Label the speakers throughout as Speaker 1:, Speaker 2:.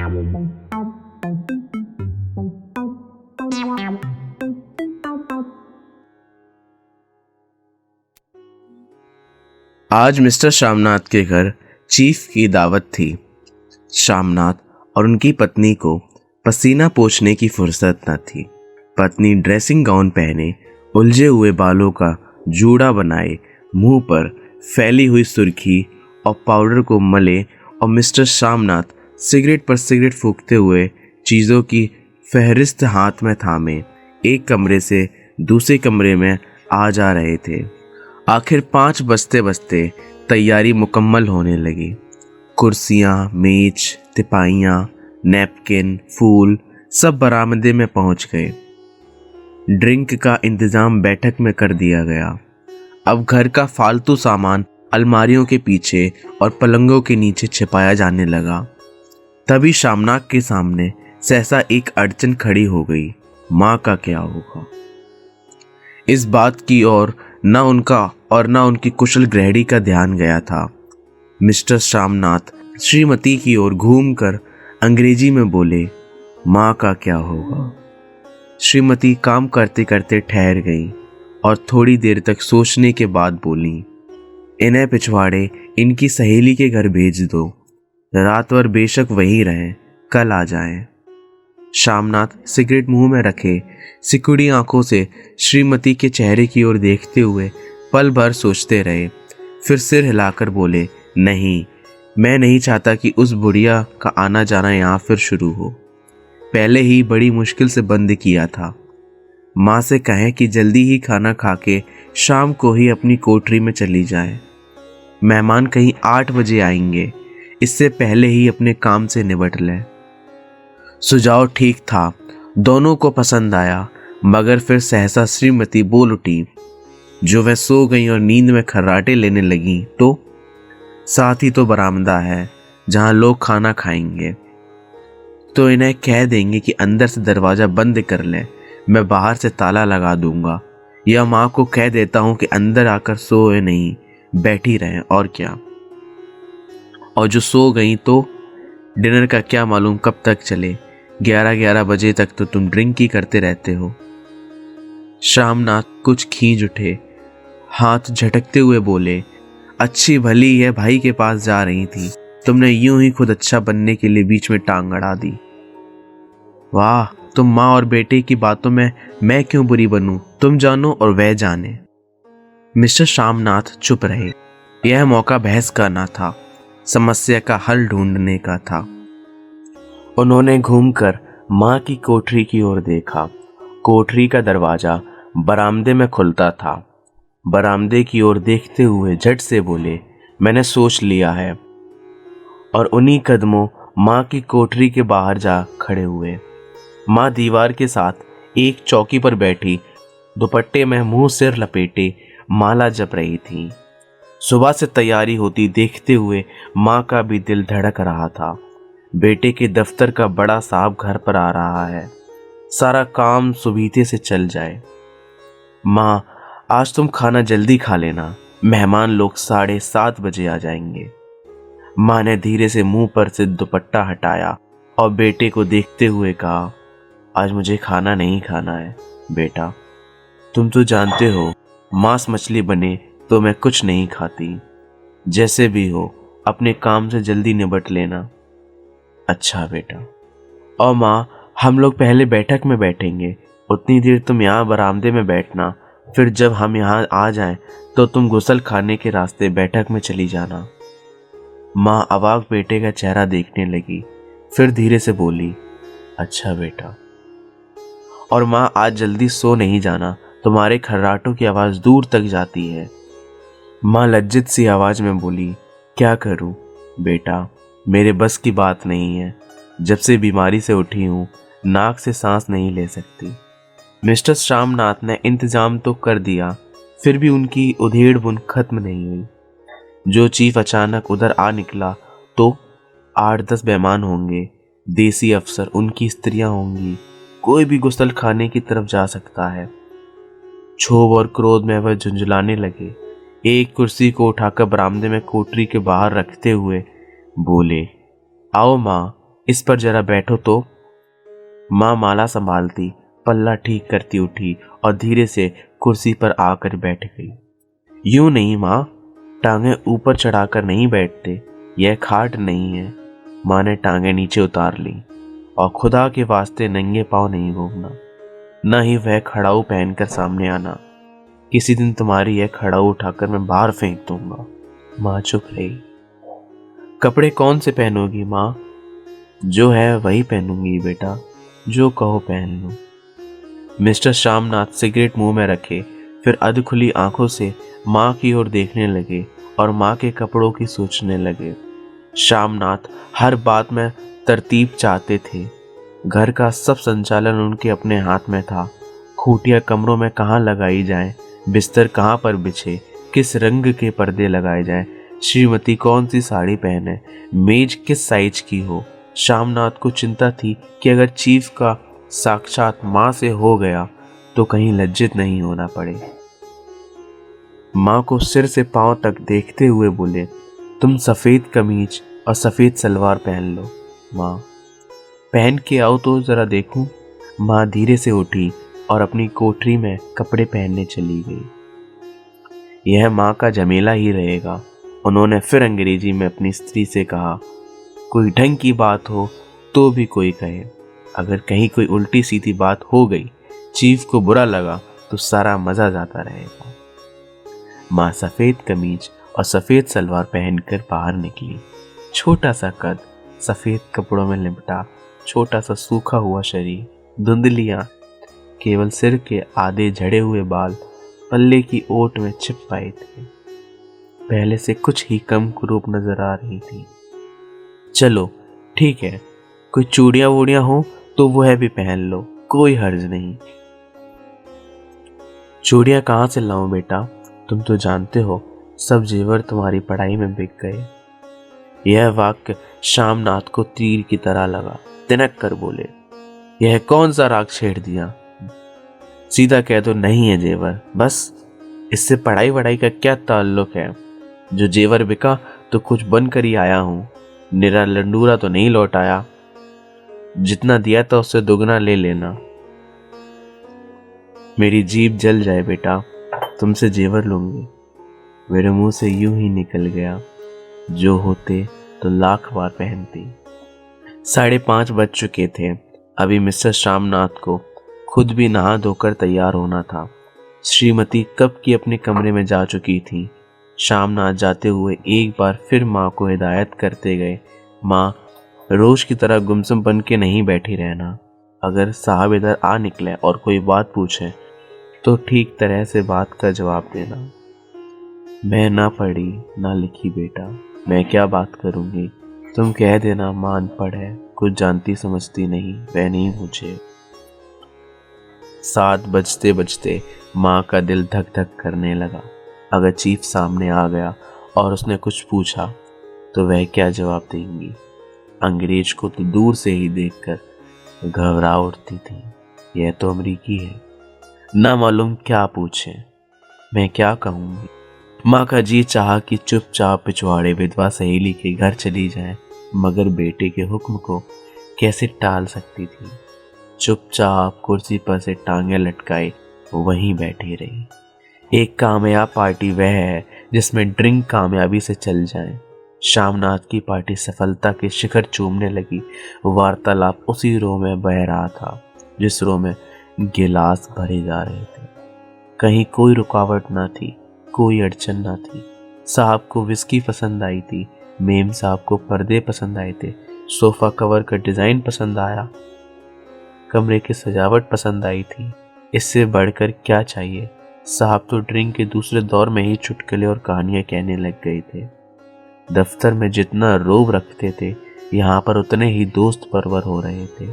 Speaker 1: आज मिस्टर श्यामनाथ के घर चीफ की दावत थी। श्यामनाथ और उनकी पत्नी को पसीना पोंछने की फुर्सत न थी। पत्नी ड्रेसिंग गाउन पहने, उलझे हुए बालों का जूड़ा बनाए, मुंह पर फैली हुई सुर्खी और पाउडर को मले, और मिस्टर श्यामनाथ सिगरेट पर सिगरेट फूंकते हुए चीज़ों की फहरिस्त हाथ में थामे एक कमरे से दूसरे कमरे में आ जा रहे थे। आखिर 5 बजते बजते तैयारी मुकम्मल होने लगी। कुर्सियाँ, मेज, तिपाइयाँ, नैपकिन, फूल सब बरामदे में पहुंच गए। ड्रिंक का इंतज़ाम बैठक में कर दिया गया। अब घर का फालतू सामान अलमारियों के पीछे और पलंगों के नीचे छिपाया जाने लगा। तभी श्यामनाथ के सामने सहसा एक अड़चन खड़ी हो गई। माँ का क्या होगा? इस बात की ओर न उनका और न उनकी कुशल गृहिणी का ध्यान गया था। मिस्टर श्यामनाथ श्रीमती की ओर घूमकर अंग्रेजी में बोले, माँ का क्या होगा? श्रीमती काम करते करते ठहर गई और थोड़ी देर तक सोचने के बाद बोली, इन्हें पिछवाड़े इनकी सहेली के घर भेज दो। रात भर बेशक वहीं रहें, कल आ जाएं। श्यामनाथ सिगरेट मुंह में रखे सिकुड़ी आंखों से श्रीमती के चेहरे की ओर देखते हुए पल भर सोचते रहे। फिर सिर हिलाकर बोले, नहीं, मैं नहीं चाहता कि उस बुढ़िया का आना जाना यहाँ फिर शुरू हो। पहले ही बड़ी मुश्किल से बंद किया था। माँ से कहें कि जल्दी ही खाना खा के शाम को ही अपनी कोठरी में चली जाए। मेहमान कहीं 8 बजे आएंगे, इससे पहले ही अपने काम से निपट लें। सुझाव ठीक था, दोनों को पसंद आया, मगर फिर सहसा श्रीमती बोल उठी। जो वह सो गई और नींद में खर्राटे लेने लगी तो साथ ही तो बरामदा है जहां लोग खाना खाएंगे, तो इन्हें कह देंगे कि अंदर से दरवाज़ा बंद कर लें, मैं बाहर से ताला लगा दूंगा। या माँ को कह देता हूँ कि अंदर आकर सोए नहीं, बैठी रहें, और क्या। और जो सो गई तो डिनर का क्या मालूम कब तक चले, 11 बजे तक तो तुम ड्रिंक ही करते रहते हो। श्यामनाथ कुछ खींच उठे, हाथ झटकते हुए बोले, अच्छी भली है भाई के पास जा रही थी, तुमने यूं ही खुद अच्छा बनने के लिए बीच में टांग अड़ा दी। वाह, तुम माँ और बेटे की बातों में मैं क्यों बुरी बनूं, तुम जानो और वह जाने। मिस्टर श्यामनाथ चुप रहे। यह मौका बहस का ना था, समस्या का हल ढूंढने का था। उन्होंने घूमकर माँ की कोठरी की ओर देखा। कोठरी का दरवाजा बरामदे में खुलता था। बरामदे की ओर देखते हुए झट से बोले, मैंने सोच लिया है। और उन्हीं कदमों माँ की कोठरी के बाहर जा खड़े हुए। माँ दीवार के साथ एक चौकी पर बैठी, दुपट्टे में मुंह सिर लपेटे माला जप रही थी। सुबह से तैयारी होती देखते हुए माँ का भी दिल धड़क रहा था। बेटे के दफ्तर का बड़ा साहब घर पर आ रहा है, सारा काम सुबीते से चल जाए। माँ, आज तुम खाना जल्दी खा लेना, मेहमान लोग 7:30 बजे आ जाएंगे। माँ ने धीरे से मुंह पर से दुपट्टा हटाया और बेटे को देखते हुए कहा, आज मुझे खाना नहीं खाना है बेटा, तुम तो जानते हो मांस मछली बने तो मैं कुछ नहीं खाती। जैसे भी हो अपने काम से जल्दी निपट लेना। अच्छा बेटा। और माँ, हम लोग पहले बैठक में बैठेंगे, उतनी देर तुम यहाँ बरामदे में बैठना, फिर जब हम यहाँ आ जाएं तो तुम गुसल खाने के रास्ते बैठक में चली जाना। माँ अवाक बेटे का चेहरा देखने लगी, फिर धीरे से बोली, अच्छा बेटा। और माँ, आज जल्दी सो नहीं जाना, तुम्हारे खर्राटों की आवाज़ दूर तक जाती है। माँ लज्जित सी आवाज़ में बोली, क्या करूं बेटा, मेरे बस की बात नहीं है। जब से बीमारी से उठी हूँ, नाक से सांस नहीं ले सकती। मिस्टर श्यामनाथ ने इंतजाम तो कर दिया, फिर भी उनकी उधेड़ बुन खत्म नहीं हुई। जो चीफ अचानक उधर आ निकला तो 8-10 मेहमान होंगे, देसी अफसर, उनकी स्त्रियां होंगी, कोई भी गुसल खाने की तरफ जा सकता है। क्षोभ और क्रोध में वह झुंझलाने लगे। एक कुर्सी को उठाकर बरामदे में कोठरी के बाहर रखते हुए बोले, आओ माँ, इस पर जरा बैठो तो। माँ माला संभालती पल्ला ठीक करती उठी और धीरे से कुर्सी पर आकर बैठ गई। यूं नहीं माँ, टांगे ऊपर चढ़ाकर नहीं बैठते, यह खाट नहीं है। माँ ने टांगे नीचे उतार ली। और खुदा के वास्ते नंगे पाँव नहीं घूमना, न ही वह खड़ाऊ पहनकर सामने आना। किसी दिन तुम्हारी यह खड़ाऊ उठाकर मैं बाहर फेंक दूंगा। माँ चुप रही। कपड़े कौन से पहनोगी माँ? जो है वही पहनूंगी बेटा, जो कहो पहन लो। मिस्टर श्यामनाथ सिगरेट मुंह में रखे फिर अध खुली आंखों से माँ की ओर देखने लगे और माँ के कपड़ों की सोचने लगे। श्यामनाथ हर बात में तरतीब चाहते थे। घर का सब संचालन उनके अपने हाथ में था। खूटियाँ कमरों में कहाँ लगाई जाएं, बिस्तर कहाँ पर बिछे, किस रंग के पर्दे लगाए जाएं, श्रीमती कौन सी साड़ी पहने, मेज किस साइज की हो। श्यामनाथ को चिंता थी कि अगर चीफ का साक्षात माँ से हो गया तो कहीं लज्जित नहीं होना पड़े। माँ को सिर से पांव तक देखते हुए बोले, तुम सफ़ेद कमीज और सफ़ेद सलवार पहन लो। माँ, पहन के आओ तो ज़रा देखूं। माँ धीरे से उठी और अपनी कोठरी में कपड़े पहनने चली गई। यह माँ का झमेला ही रहेगा। उन्होंने फिर अंग्रेजी में अपनी स्त्री से कहा, कोई ढंग की बात हो तो भी कोई कहे, अगर कहीं कोई उल्टी सीधी बात हो गई, चीफ को बुरा लगा तो सारा मज़ा जाता रहेगा। माँ सफ़ेद कमीज और सफ़ेद सलवार पहनकर बाहर निकली। छोटा सा कद, सफ़ेद कपड़ों में लिपटा छोटा सा सूखा हुआ शरीर, धुंधली आंख, केवल सिर के आधे झड़े हुए बाल पल्ले की ओट में छिप पाए थे। पहले से कुछ ही कम कुरूप नजर आ रही थी। चलो ठीक है, कोई चूड़ियाँ वूड़ियाँ हो तो वह भी पहन लो, कोई हर्ज नहीं। चूड़ियाँ कहाँ से लाऊं बेटा? तुम तो जानते हो सब जेवर तुम्हारी पढ़ाई में बिक गए। यह वाक्य श्यामनाथ को तीर की तरह लगा। तिनक कर बोले, यह कौन सा राग छेड़ दिया? सीधा कह दो नहीं है जेवर, बस। इससे पढ़ाई वढ़ाई का क्या ताल्लुक है? जो जेवर बिका तो कुछ बन कर ही आया हूं, निरा लंडूरा तो नहीं लौट आया। जितना दिया था उससे दुगना ले लेना। मेरी जीभ जल जाए बेटा, तुमसे जेवर लूंगी। मेरे मुंह से यूं ही निकल गया, जो होते तो लाख बार पहनती। 5:30 बज चुके थे। अभी मिस्टर श्यामनाथ को खुद भी नहा धोकर तैयार होना था। श्रीमती कब की अपने कमरे में जा चुकी थी। श्यामनाथ जाते हुए एक बार फिर माँ को हिदायत करते गए, माँ, रोज की तरह गुमसुम बन के नहीं बैठी रहना। अगर साहब इधर आ निकले और कोई बात पूछे तो ठीक तरह से बात का जवाब देना। मैं ना पढ़ी ना लिखी बेटा, मैं क्या बात करूंगी? तुम कह देना माँ अनपढ़ है, कुछ जानती समझती नहीं, वह नहीं पूछे। 7 बजते बजते माँ का दिल धक धक करने लगा। अगर चीफ सामने आ गया और उसने कुछ पूछा तो वह क्या जवाब देंगी? अंग्रेज को तो दूर से ही देखकर घबरा उठती थी। यह तो अमरीकी है, ना मालूम क्या पूछे। मैं क्या कहूँगी? माँ का जी चाहा कि चुपचाप पिछवाड़े विधवा सहेली के घर चली जाए, मगर बेटे के हुक्म को कैसे टाल सकती थी। चुपचाप कुर्सी पर से टांगे लटकाए वहीं बैठी रही। एक कामयाब पार्टी वह है जिसमें ड्रिंक कामयाबी से चल जाए। श्यामनाथ की पार्टी सफलता के शिखर चूमने लगी। वार्तालाप उसी रो में बह रहा था जिस रो में गिलास भरे जा रहे थे। कहीं कोई रुकावट ना थी, कोई अड़चन ना थी। साहब को विस्की पसंद आई थी, मेम साहब को पर्दे पसंद आए थे, सोफा कवर का डिजाइन पसंद आया, कमरे की सजावट पसंद आई थी। इससे बढ़कर क्या चाहिए? साहब तो ड्रिंक के दूसरे दौर में ही चुटकुले और कहानियां कहने लग गए थे। दफ्तर में जितना रोब रखते थे, यहाँ पर उतने ही दोस्त परवर हो रहे थे।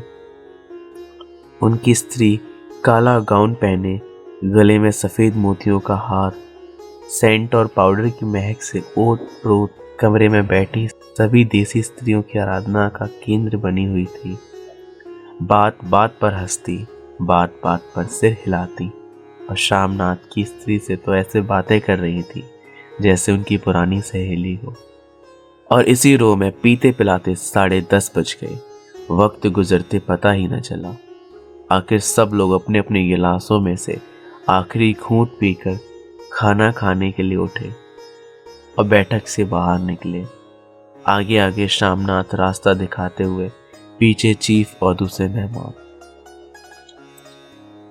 Speaker 1: उनकी स्त्री काला गाउन पहने, गले में सफेद मोतियों का हार, सेंट और पाउडर की महक से ओत प्रोत कमरे में बैठी सभी देसी स्त्रियों की आराधना का केंद्र बनी हुई थी। बात बात पर हंसती, बात बात पर सिर हिलाती और श्यामनाथ की स्त्री से तो ऐसे बातें कर रही थी जैसे उनकी पुरानी सहेली हो। और इसी रो में पीते पिलाते 10:30 बज गए। वक्त गुजरते पता ही न चला। आखिर सब लोग अपने अपने गिलासों में से आखिरी घूंट पीकर खाना खाने के लिए उठे और बैठक से बाहर निकले। आगे आगे शामनाथ रास्ता दिखाते हुए, पीछे चीफ और दूसरे मेहमान।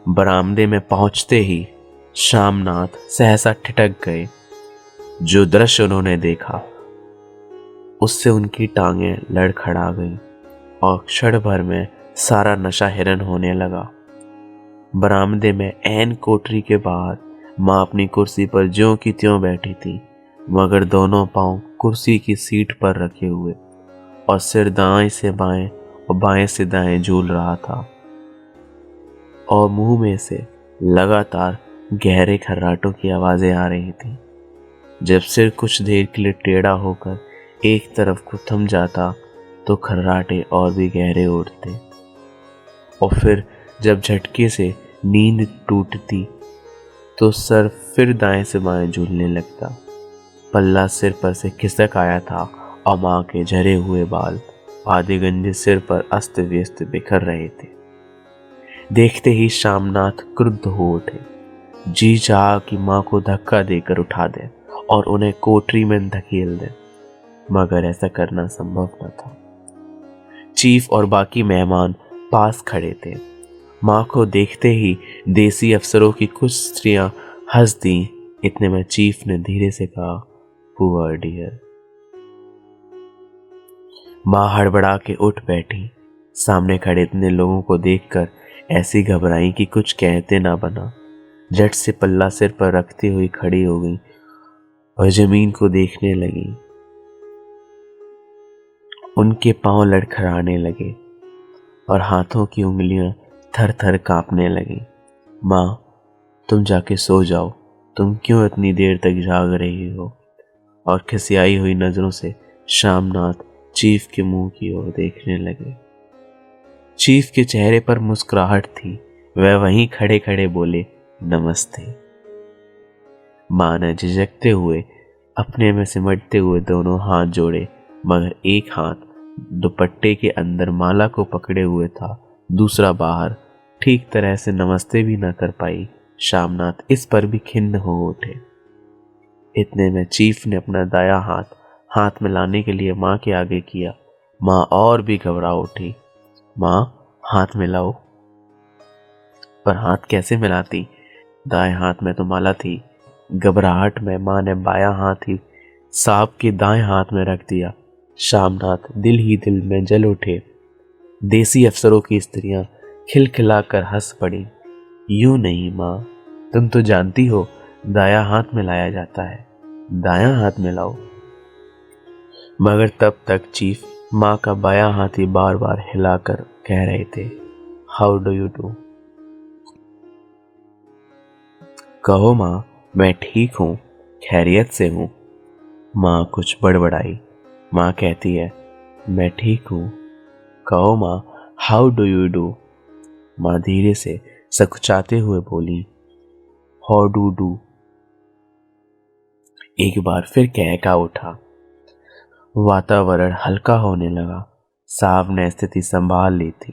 Speaker 1: बरामदे में पहुंचते ही शामनाथ सहसा ठिठक गए। जो दृश्य उन्होंने देखा उससे उनकी टांगें लड़खड़ा गईं और क्षण भर में सारा नशा हिरन होने लगा। बरामदे में ऐन कोठरी के बाहर माँ अपनी कुर्सी पर ज्यों की त्यों बैठी थी, मगर दोनों पांव कुर्सी की सीट पर रखे हुए और सिर दाएं से बाएं और बाएं से दाएं झूल रहा था और मुंह में से लगातार गहरे खर्राटों की आवाजें आ रही थी। जब सिर कुछ देर के लिए टेढ़ा होकर एक तरफ को थम जाता तो खर्राटे और भी गहरे उठते और फिर जब झटके से नींद टूटती तो सर फिर दाएं से बाएं झूलने लगता। पल्ला सिर पर से खिसक आया था और माँ के झरे हुए बाल आधे गंजे सिर पर अस्त व्यस्त बिखर रहे थे। देखते ही शामनाथ क्रुद्ध हो उठे। जी चाहा कि माँ को धक्का देकर उठा दे और उन्हें कोठरी में धकेल दे, मगर ऐसा करना संभव न था। चीफ और बाकी मेहमान पास खड़े थे। माँ को देखते ही देसी अफसरों की कुछ स्त्रियां हंस दी। इतने में चीफ ने धीरे से कहा, पुअर डियर। माँ हड़बड़ा के उठ बैठी। सामने खड़े इतने लोगों को देखकर ऐसी घबराई कि कुछ कहते ना बना। झट से पल्ला सिर पर रखते हुई खड़ी हो गई और जमीन को देखने लगी। उनके पांव लड़खड़ाने लगे और हाथों की उंगलियां थर थर कांपने लगी। माँ, तुम जाके सो जाओ, तुम क्यों इतनी देर तक जाग रही हो? और खिसियाई हुई नजरों से शामनाथ चीफ के मुंह की ओर देखने लगे। चीफ के चेहरे पर मुस्कुराहट थी। वह वहीं खड़े खड़े बोले, नमस्ते। माँ ने झिझकते हुए अपने में सिमटते हुए दोनों हाथ जोड़े, मगर एक हाथ दुपट्टे के अंदर माला को पकड़े हुए था, दूसरा बाहर। ठीक तरह से नमस्ते भी न कर पाई। शामनाथ इस पर भी खिन्न हो उठे। इतने में चीफ ने अपना दाया हाथ में लाने के लिए माँ के आगे किया। माँ और भी घबरा उठी। माँ, हाथ मिलाओ। पर हाथ कैसे मिलाती? दाएं हाथ में तो माला थी। घबराहट में माँ ने बायां हाथ ही साहब के दाएं हाथ में रख दिया। शामनाथ दिल ही दिल में जल उठे। देसी अफसरों की स्त्रियां खिलखिलाकर हंस पड़ी। यूं नहीं माँ, तुम तो जानती हो दायां हाथ मिलाया जाता है, दायां हाथ मिलाओ। मगर तब तक चीफ माँ का बायां हाथ ही बार बार हिलाकर कह रहे थे, हाउ डू यू डू? कहो माँ, मैं ठीक हूँ, खैरियत से हूँ। माँ कुछ बड़बड़ाई। माँ कहती है, मैं ठीक हूँ। कहो माँ, हाउ डू यू डू? माँ धीरे से सकुचाते हुए बोली, हाउ डू डू। एक बार फिर कहका उठा। वातावरण हल्का होने लगा। साहब ने स्थिति संभाल ली थी।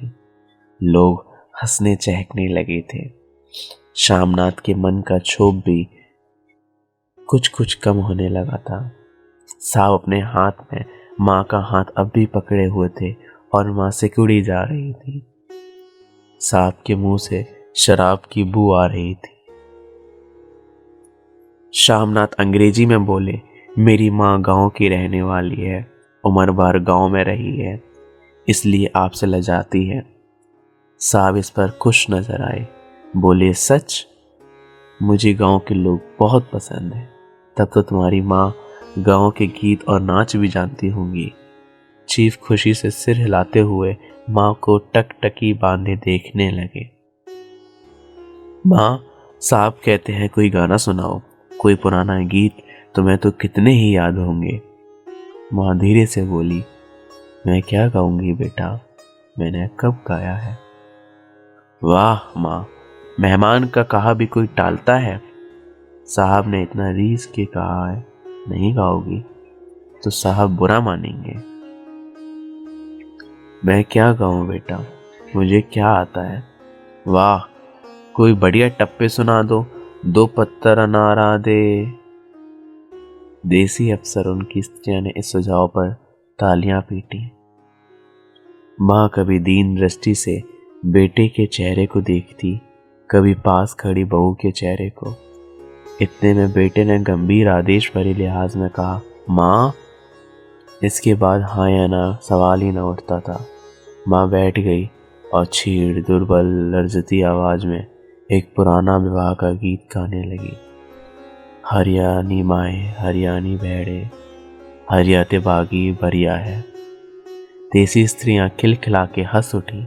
Speaker 1: लोग हंसने चहकने लगे थे। शामनाथ के मन का क्षोभ भी कुछ कुछ कम होने लगा था। साहब अपने हाथ में माँ का हाथ अब भी पकड़े हुए थे और माँ सिकुड़ी जा रही थी। साहब के मुंह से शराब की बू आ रही थी। शामनाथ अंग्रेजी में बोले, मेरी माँ गांव की रहने वाली है, उम्र भर गांव में रही है, इसलिए आपसे लजाती है। साहब इस पर खुश नजर आए। बोले, सच? मुझे गांव के लोग बहुत पसंद हैं। तब तो तुम्हारी माँ गांव के गीत और नाच भी जानती होंगी। चीफ खुशी से सिर हिलाते हुए माँ को टकटकी बांधे देखने लगे। माँ, साहब कहते हैं कोई गाना सुनाओ, कोई पुराना गीत, तुम्हें तो कितने ही याद होंगे। माँ धीरे से बोली, मैं क्या गाऊंगी बेटा, मैंने कब गाया है? वाह माँ, मेहमान का कहा भी कोई टालता है? साहब ने इतना रीस के कहा है, नहीं गाओगी तो साहब बुरा मानेंगे। मैं क्या गाऊं बेटा, मुझे क्या आता है। वाह, कोई बढ़िया टप्पे सुना दो, 2 पत्थर अनारा दे। देसी अफसर उनकी स्त्रियां ने इस सुझाव पर तालियां पीटी। माँ कभी दीन दृष्टि से बेटे के चेहरे को देखती, कभी पास खड़ी बहू के चेहरे को। इतने में बेटे ने गंभीर आदेश भरे लिहाज में कहा, माँ। इसके बाद हाँ या ना सवाल ही न उठता था। माँ बैठ गई और छीड़ दुर्बल लर्जती आवाज में एक पुराना विवाह का गीत गाने लगी। हरियाणी माए हरियाणी भेड़े, हरियाते बागी भरिया है। देसी स्त्रियां खिलखिला के हंस उठी।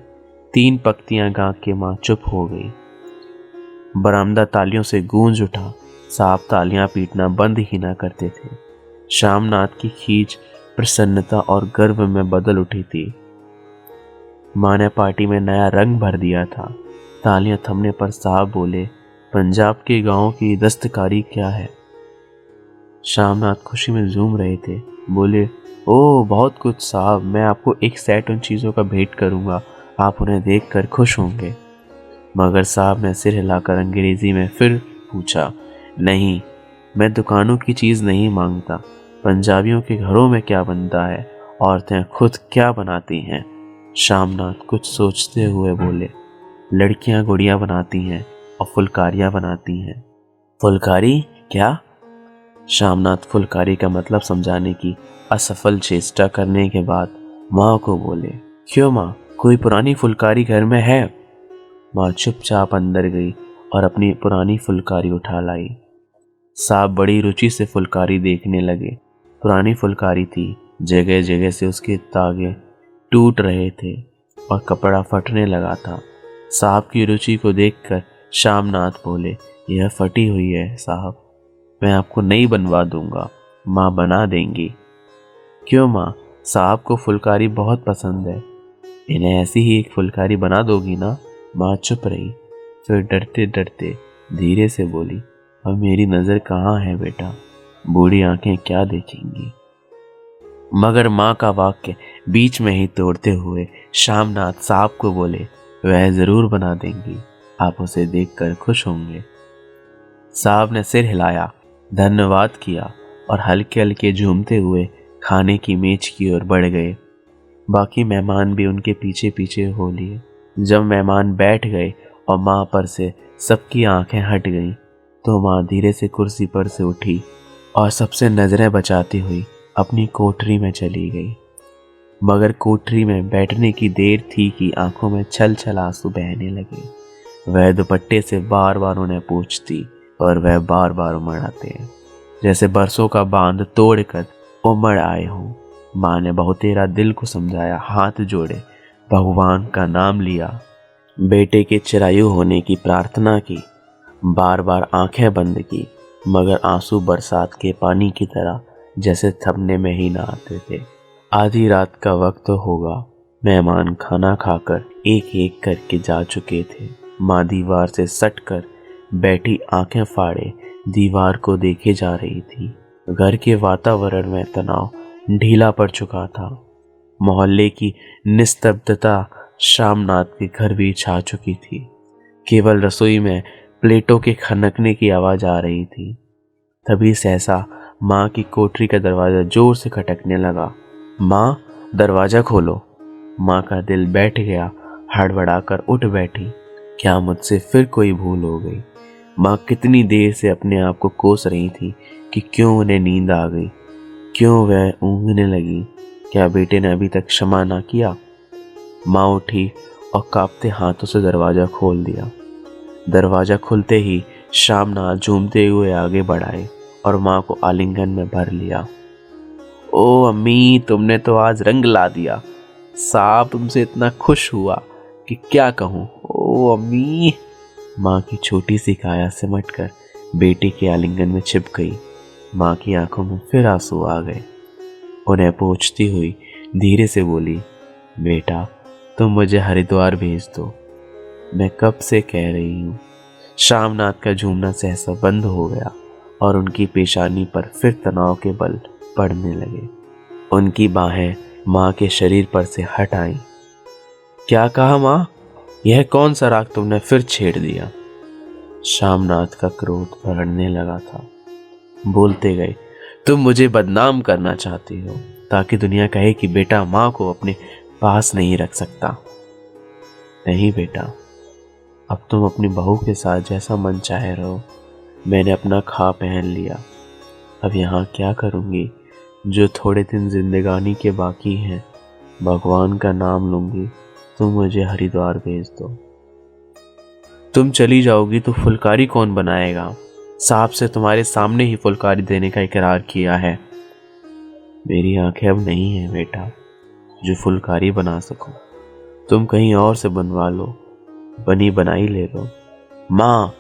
Speaker 1: 3 पंक्तियां गा के माँ चुप हो गई। बरामदा तालियों से गूंज उठा। साहब तालियां पीटना बंद ही ना करते थे। शामनाथ की खींच प्रसन्नता और गर्व में बदल उठी थी। माँ ने पार्टी में नया रंग भर दिया था। तालियां थमने पर साहब बोले, पंजाब के गांवों की दस्तकारी क्या है। शामनाथ खुशी में झूम रहे थे। बोले, ओ बहुत कुछ साहब, मैं आपको एक सेट उन चीज़ों का भेंट करूंगा, आप उन्हें देखकर खुश होंगे। मगर साहब ने सिर हिलाकर अंग्रेजी में फिर पूछा, नहीं, मैं दुकानों की चीज़ नहीं मांगता। पंजाबियों के घरों में क्या बनता है, औरतें खुद क्या बनाती हैं। शामनाथ कुछ सोचते हुए बोले, लड़कियां गुड़िया बनाती हैं और फुलकारियां बनाती हैं। फुलकारी क्या? शामनाथ फुलकारी का मतलब समझाने की असफल चेष्टा करने के बाद माँ को बोले, क्यों माँ, कोई पुरानी फुलकारी घर में है? माँ चुपचाप अंदर गई और अपनी पुरानी फुलकारी उठा लाई। साहब बड़ी रुचि से फुलकारी देखने लगे। पुरानी फुलकारी थी, जगह जगह से उसके तागे टूट रहे थे और कपड़ा फटने लगा था। साहब की रुचि को देखकर शामनाथ बोले, यह फटी हुई है साहब, मैं आपको नई बनवा दूंगा। माँ बना देंगी। क्यों माँ, साहब को फुलकारी बहुत पसंद है, इन्हें ऐसी ही एक फुलकारी बना दोगी ना? माँ चुप रही, फिर डरते डरते धीरे से बोली, अब मेरी नज़र कहाँ है बेटा, बूढ़ी आंखें क्या देखेंगी। मगर माँ का वाक्य बीच में ही तोड़ते हुए शामनाथ साहब को बोले, वह ज़रूर बना देंगी, आप उसे देखकर खुश होंगे। साहब ने सिर हिलाया, धन्यवाद किया और हल्के हल्के झूमते हुए खाने की मेज की ओर बढ़ गए। बाकी मेहमान भी उनके पीछे पीछे हो लिए। जब मेहमान बैठ गए और माँ पर से सबकी आंखें हट गईं, तो माँ धीरे से कुर्सी पर से उठी और सबसे नजरें बचाती हुई अपनी कोठरी में चली गई। मगर कोठरी में बैठने की देर थी कि आंखों में छल छल आंसू बहने लगे। वह दुपट्टे से बार बार उन्हें पूछती और वह बार बार उमड़ आते, जैसे बरसों का बांध तोड़कर उमड़ आए हों। माँ ने बहुतेरा दिल को समझाया, हाथ जोड़े, भगवान का नाम लिया, बेटे के चिरायु होने की प्रार्थना की, बार बार आंखें बंद की, मगर आंसू बरसात के पानी की तरह जैसे थमने में ही ना आते थे। आधी रात का वक्त होगा। मेहमान खाना खाकर एक एक करके जा चुके थे। माँ दीवार से सटकर बैठी आंखें फाड़े दीवार को देखे जा रही थी। घर के वातावरण में तनाव ढीला पड़ चुका था। मोहल्ले की निस्तब्धता शामनाथ के घर भी छा चुकी थी। केवल रसोई में प्लेटों के खनकने की आवाज आ रही थी। तभी सहसा माँ की कोठरी का दरवाजा जोर से खटकने लगा। माँ, दरवाजा खोलो। माँ का दिल बैठ गया, हड़बड़ाकर उठ बैठी। क्या मुझसे फिर कोई भूल हो गई? माँ कितनी देर से अपने आप को कोस रही थी कि क्यों उन्हें नींद आ गई, क्यों वह ऊँघने लगी। क्या बेटे ने अभी तक क्षमा ना किया? माँ उठी और कांपते हाथों से दरवाज़ा खोल दिया। दरवाज़ा खुलते ही शामनाथ झूमते हुए आगे बढ़ाए और माँ को आलिंगन में भर लिया। ओ अम्मी, तुमने तो आज रंग ला दिया। साहब तुमसे इतना खुश हुआ कि क्या कहूँ। ओ अम्मी। माँ की छोटी सी काया सिमटकर बेटे के आलिंगन में छिप गई। माँ की आंखों में फिर आंसू आ गए। उन्हें पोंछती हुई धीरे से बोली, बेटा तुम मुझे हरिद्वार भेज दो, मैं कब से कह रही हूँ। शामनाथ का झूमना सहसा बंद हो गया और उनकी पेशानी पर फिर तनाव के बल पड़ने लगे। उनकी बाहें माँ के शरीर पर से हट आईं क्या कहा माँ? यह कौन सा राग तुमने फिर छेड़ दिया? शामनाथ का क्रोध बढ़ने लगा था। बोलते गए, तुम मुझे बदनाम करना चाहती हो ताकि दुनिया कहे कि बेटा माँ को अपने पास नहीं रख सकता। नहीं बेटा, अब तुम अपनी बहू के साथ जैसा मन चाहे रहो। मैंने अपना खा पहन लिया। अब यहाँ क्या करूँगी? जो थोड़े दिन जिंदगानी के बाकी हैं, भगवान का नाम लूँगी। तुम मुझे हरिद्वार भेज दो। तुम चली जाओगी तो फुलकारी कौन बनाएगा? साहब से तुम्हारे सामने ही फुलकारी देने का इकरार किया है। मेरी आंखें अब नहीं है बेटा जो फुलकारी बना सकूं। तुम कहीं और से बनवा लो, बनी बनाई ले लो। माँ,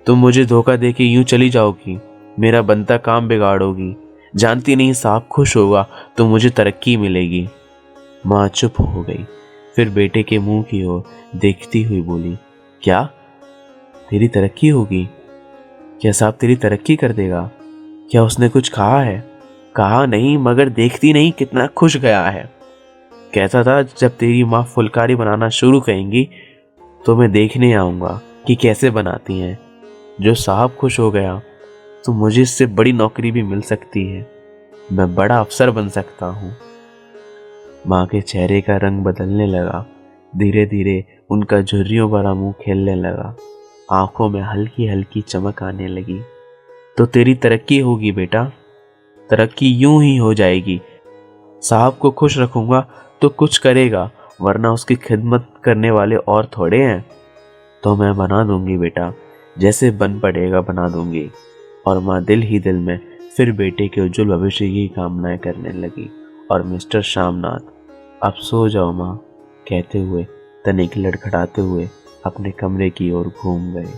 Speaker 1: तुम मुझे धोखा देके यूं चली जाओगी, मेरा बनता काम बिगाड़ोगी। जानती नहीं साहब खुश होगा तो मुझे तरक्की मिलेगी। माँ चुप हो गई, फिर बेटे के मुंह की ओर देखती हुई बोली, क्या तेरी तरक्की होगी? क्या साहब तेरी तरक्की कर देगा? क्या उसने कुछ कहा है? कहा नहीं, मगर देखती नहीं कितना खुश गया है। कहता था जब तेरी माँ फुलकारी बनाना शुरू करेंगी तो मैं देखने आऊँगा कि कैसे बनाती हैं। जो साहब खुश हो गया तो मुझे इससे बड़ी नौकरी भी मिल सकती है। मैं बड़ा अफसर बन सकता हूँ। माँ के चेहरे का रंग बदलने लगा। धीरे धीरे उनका झुर्रियों भरा मुंह खेलने लगा। आंखों में हल्की हल्की चमक आने लगी। तो तेरी तरक्की होगी बेटा, तरक्की यूं ही हो जाएगी। साहब को खुश रखूंगा तो कुछ करेगा, वरना उसकी खिदमत करने वाले और थोड़े हैं। तो मैं बना दूंगी बेटा, जैसे बन पड़ेगा बना दूंगी। और माँ दिल ही दिल में फिर बेटे के उज्जवल भविष्य की कामनाएं करने लगी। और मिस्टर शामनाथ, अब सो जाओ माँ, कहते हुए तनिक लड़खड़ाते हुए अपने कमरे की ओर घूम गए।